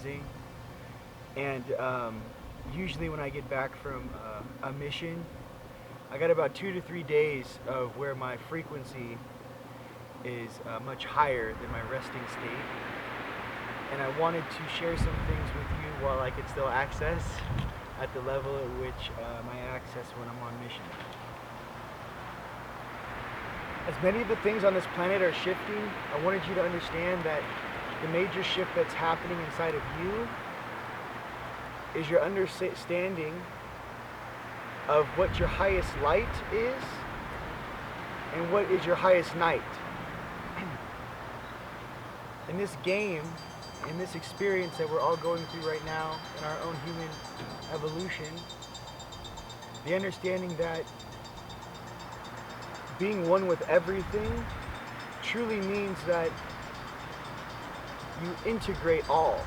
amazing. And usually when I get back from a mission, I got about 2 to 3 days of where my frequency is much higher than my resting state. And I wanted to share some things with you while I could still access at the level at which I access when I'm on mission. As many of the things on this planet are shifting, I wanted you to understand that the major shift that's happening inside of you is your understanding of what your highest light is and what is your highest night. In this game, in this experience that we're all going through right now in our own human evolution, the understanding that being one with everything truly means that you integrate all.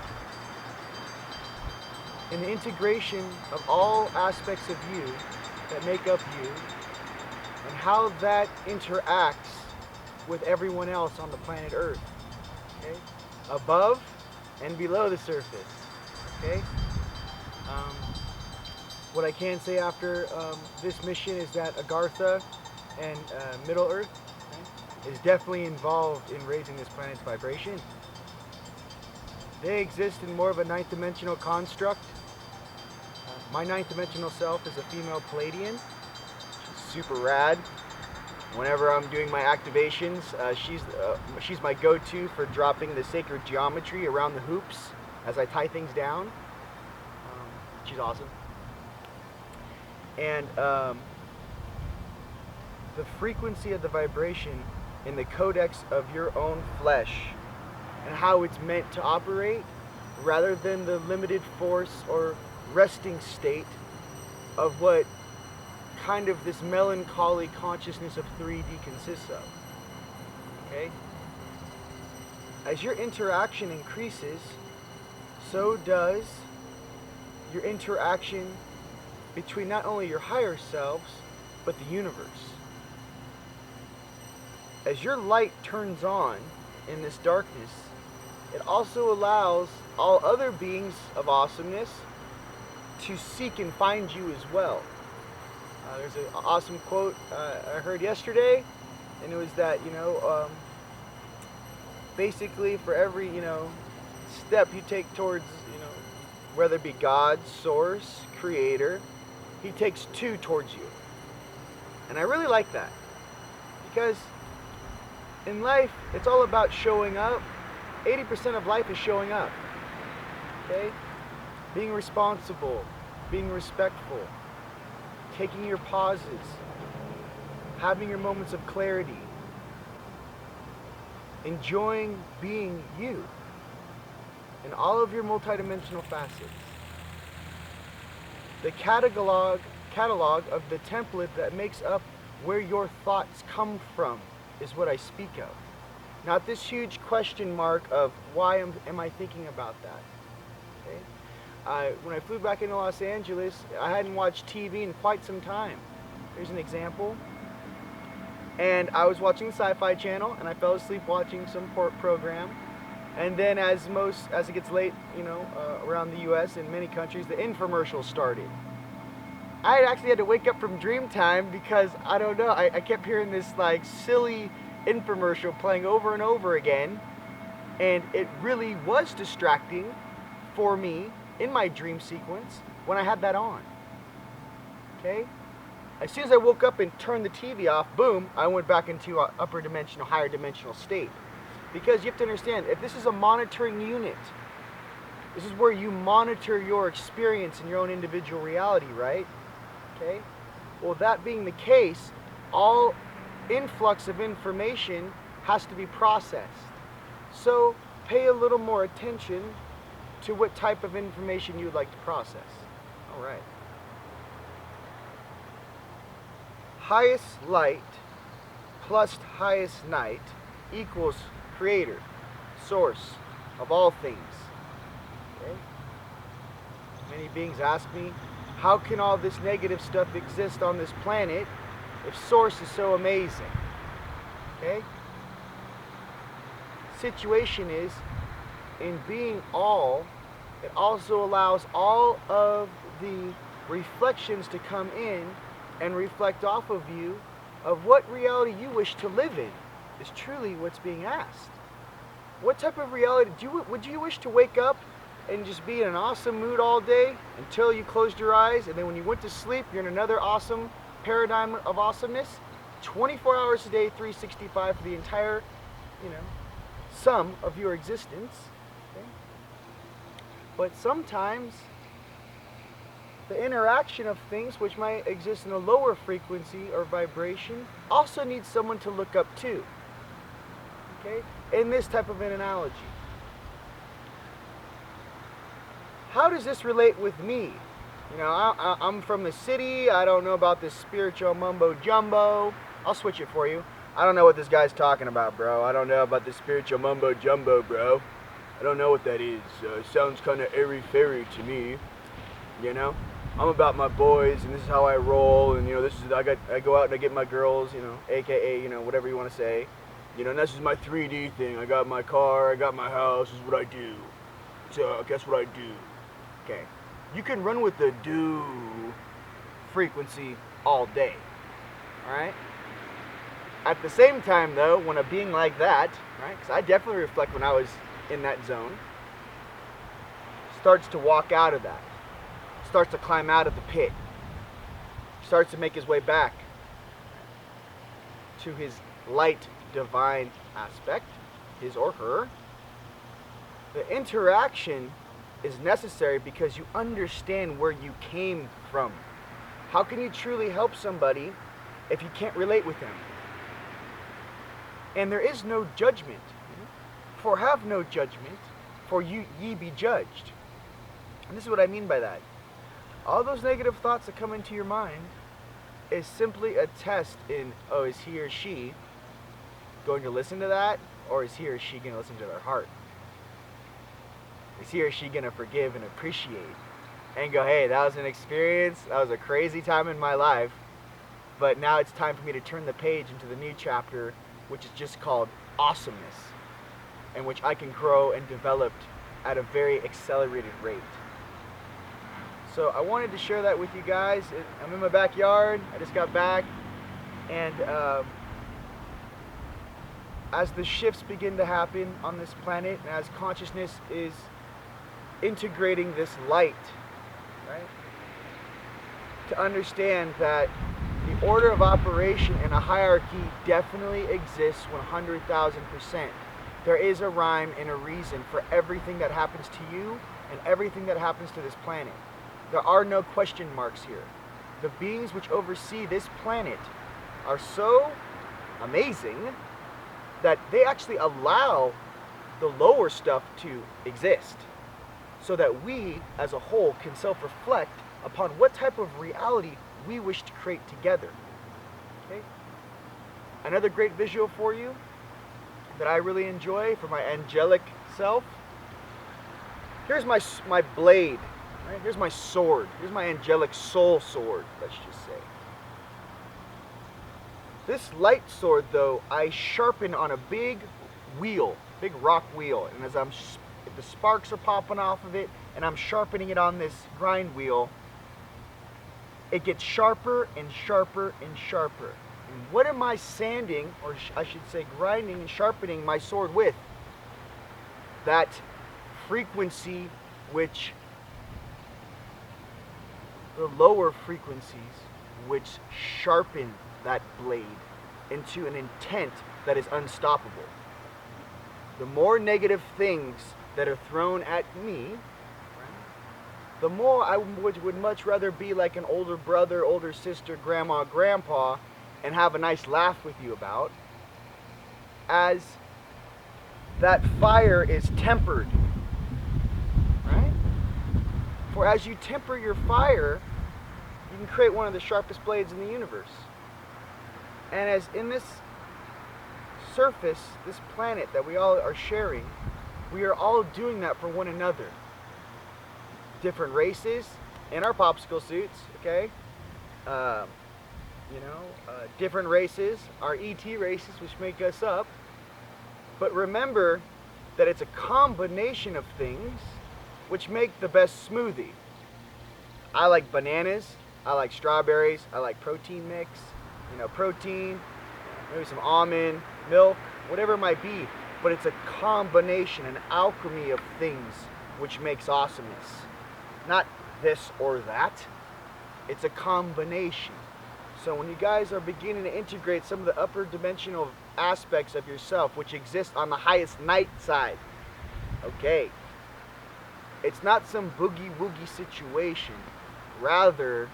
And the integration of all aspects of you that make up you and how that interacts with everyone else on the planet Earth, okay? Above and below the surface, okay? What I can say after this mission is that Agartha and Middle Earth, okay, is definitely involved in raising this planet's vibration. They exist in more of a ninth dimensional construct. My ninth dimensional self is a female Palladian. She's super rad. Whenever I'm doing my activations, she's my go-to for dropping the sacred geometry around the hoops as I tie things down. She's awesome. And the frequency of the vibration in the codex of your own flesh and how it's meant to operate, rather than the limited force or resting state of what kind of this melancholy consciousness of 3D consists of. Okay? As your interaction increases, so does your interaction between not only your higher selves, but the universe. As your light turns on in this darkness, it also allows all other beings of awesomeness to seek and find you as well. There's an awesome quote I heard yesterday, and it was that, basically for every, step you take towards, whether it be God, Source, Creator, He takes 2 towards you. And I really like that, because in life, it's all about showing up. 80% of life is showing up, okay? Being responsible, being respectful, taking your pauses, having your moments of clarity, enjoying being you in all of your multidimensional facets. The catalog of the template that makes up where your thoughts come from is what I speak of. Not this huge question mark of why am I thinking about that. Okay? When I flew back into Los Angeles, I hadn't watched TV in quite some time. Here's an example. And I was watching the Sci-Fi Channel, and I fell asleep watching some program. And then as it gets late, around the US and many countries, the infomercials started. I actually had to wake up from dream time because, I don't know, I kept hearing this silly infomercial playing over and over again, and it really was distracting for me in my dream sequence when I had that on. Okay? As soon as I woke up and turned the TV off, boom, I went back into an upper dimensional, higher dimensional state. Because you have to understand, if this is a monitoring unit, this is where you monitor your experience in your own individual reality, right? Okay? Well, that being the case, all influx of information has to be processed. So pay a little more attention to what type of information you would like to process. All right. Highest light plus highest night equals Creator, Source of all things. Okay? Many beings ask me, how can all this negative stuff exist on this planet if Source is so amazing? Okay? Situation is, in being all, it also allows all of the reflections to come in and reflect off of you of what reality you wish to live in is truly what's being asked. What type of reality would you wish to wake up and just be in an awesome mood all day until you closed your eyes, and then when you went to sleep you're in another awesome paradigm of awesomeness 24 hours a day, 365 for the entire, sum of your existence? Okay? But sometimes the interaction of things which might exist in a lower frequency or vibration also needs someone to look up to. Okay? In this type of an analogy. How does this relate with me? I'm from the city. I don't know about this spiritual mumbo jumbo. I'll switch it for you. I don't know what this guy's talking about, bro. I don't know about this spiritual mumbo jumbo, bro. I don't know what that is. It sounds kind of airy-fairy to me. I'm about my boys, and this is how I roll, and I go out and I get my girls, aka whatever you want to say, and this is my 3D thing. I got my car, I got my house. This is what I do. So guess what I do? Okay, you can run with the do frequency all day. All right. At the same time, though, when a being like that, right, because I definitely reflect when I was in that zone, starts to walk out of that, starts to climb out of the pit, starts to make his way back to his light divine aspect, his or her, the interaction is necessary because you understand where you came from. How can you truly help somebody if you can't relate with them? And there is no judgment. For have no judgment, for ye be judged. And this is what I mean by that. All those negative thoughts that come into your mind is simply a test in, is he or she going to listen to that? Or is he or she going to listen to their heart? Is he or she going to forgive and appreciate and go, hey, that was an experience, that was a crazy time in my life, but now it's time for me to turn the page into the new chapter, which is just called awesomeness, and which I can grow and develop at a very accelerated rate. So I wanted to share that with you guys. I'm in my backyard. I just got back, and as the shifts begin to happen on this planet, and as consciousness is integrating this light, right, to understand that the order of operation and a hierarchy definitely exists 100,000%. There is a rhyme and a reason for everything that happens to you and everything that happens to this planet. There are no question marks here. The beings which oversee this planet are so amazing that they actually allow the lower stuff to exist so that we as a whole can self-reflect upon what type of reality we wish to create together. Okay? Another great visual for you that I really enjoy for my angelic self. Here's my blade. Right? Here's my sword. Here's my angelic soul sword, let's just say. This light sword, though, I sharpen on a big wheel, big rock wheel, and as the sparks are popping off of it, and I'm sharpening it on this grind wheel, it gets sharper and sharper and sharper. And what am I sanding, or I should say grinding and sharpening my sword with? That frequency which the lower frequencies which sharpen that blade into an intent that is unstoppable. The more negative things that are thrown at me, the more I would much rather be like an older brother, older sister, grandma, grandpa, and have a nice laugh with you about, as that fire is tempered, right? For as you temper your fire, you can create one of the sharpest blades in the universe. And as in this surface, this planet that we all are sharing, we are all doing that for one another. Different races in our popsicle suits, okay? Different races, our ET races, which make us up. But remember that it's a combination of things which make the best smoothie. I like bananas, I like strawberries, I like protein mix, protein, maybe some almond, milk, whatever it might be. But it's a combination, an alchemy of things which makes awesomeness. Not this or that. It's a combination. So when you guys are beginning to integrate some of the upper dimensional aspects of yourself which exist on the highest night side, okay, it's not some boogie woogie situation. Rather,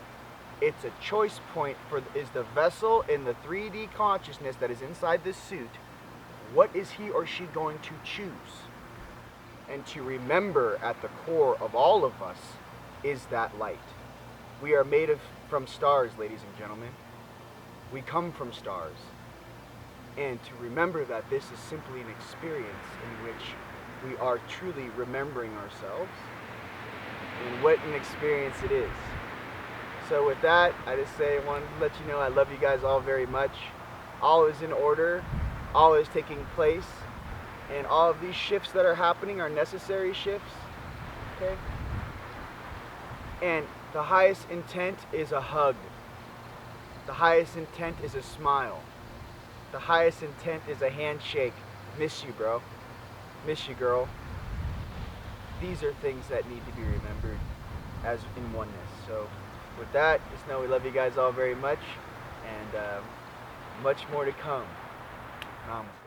it's a choice point is the vessel in the 3D consciousness that is inside this suit. What is he or she going to choose? And to remember at the core of all of us is that light. We are made from stars, ladies and gentlemen. We come from stars. And to remember that this is simply an experience in which we are truly remembering ourselves and what an experience it is. So with that, I just wanted to let you know I love you guys all very much. All is in order, all is taking place, and all of these shifts that are happening are necessary shifts, okay? And the highest intent is a hug. The highest intent is a smile. The highest intent is a handshake. Miss you, bro. Miss you, girl. These are things that need to be remembered as in oneness. So with that, just know we love you guys all very much, and much more to come. Promise.